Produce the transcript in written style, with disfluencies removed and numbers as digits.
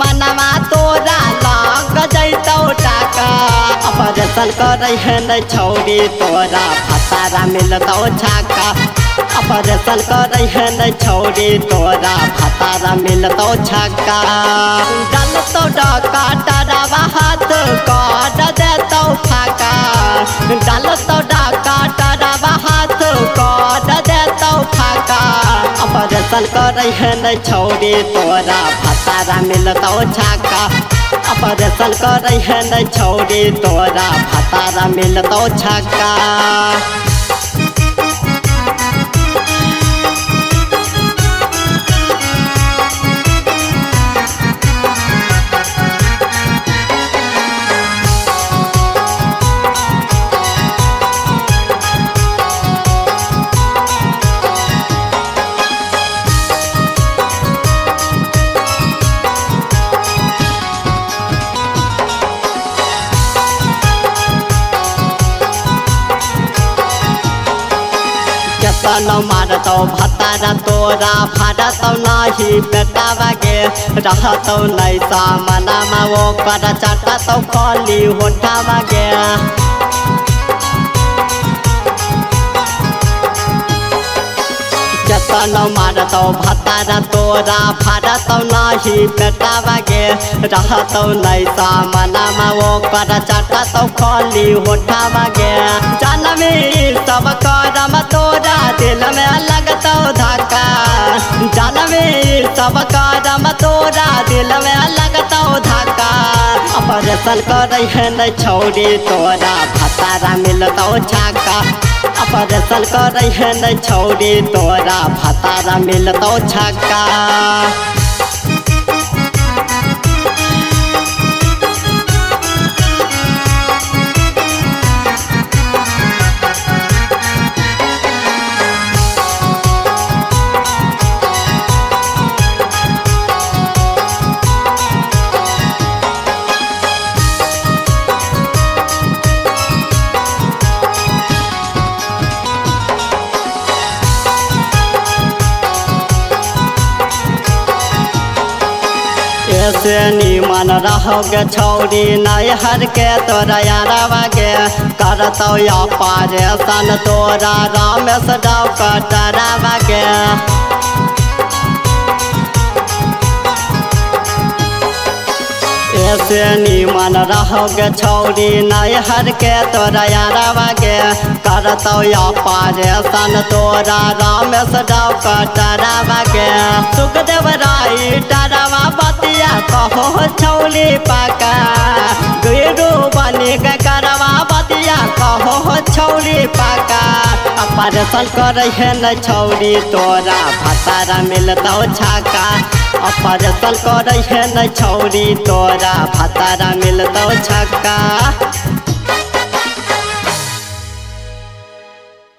मनवा तोरा लग जैतौ टाका ऑपरेशन करे है न छौरी तोरा फतारा मिलतौ छाका ऑपरेशन करे है न छौरी तोरा फतारा मिलतौ छक्का डालतौ डका डरावा हाथ काट देतौ फाका डालतौ डका डरावा हाथ काट देतौ फाका ऑपरेशन करे है न छौरी तोरा फतारा मिलतौ छक्का ऑपरेशन करे है न छौरी तोरा फतारा मिलतौ छक्का केतनो मारतौ भतारा तोरा फाड़तौ नाही बेटावा गे रहतौ नहीं सामनामा ओकर चटतौ खली होठावा गे केतनो मारतौ भतारा तोरा फाड़तौ नाही बेटावा गे रहतौ नहीं सामनामा ओकर चटतौ खली होठावा गे जनमी सब करम तोरा दिल में लगतौ धक्का जनमी सब करम तोरा दिल में लगतौ धक्का ऑपरेशन करे है न छौरी तोरा फतारा मिलतौ छक्का ऑपरेशन करे है न छौरी तोरा फतारा मिलतौ छक्का ऐसे निमन रहोगे छौरी नैहर के तोरा यारवा गे करतौ ऑपरेशन तोरा रमेश डॉक्टरवा गे ऐसे निमन रहोगे छौरी नैहर के तोरा यारवा गे करतौ ऑपरेशन तोरा रमेश डॉक्टरवा गे सुखदेव राय डरावा बतिया कहो छौली पाका गुरु बनी के करवा बतिया कहो छौली पाका ऑपरेशन करे है न छौरी तोरा फतारा मिलतौ छक्का ऑपरेशन करे है न छौरी तोरा फतारा मिलतौ छक्का।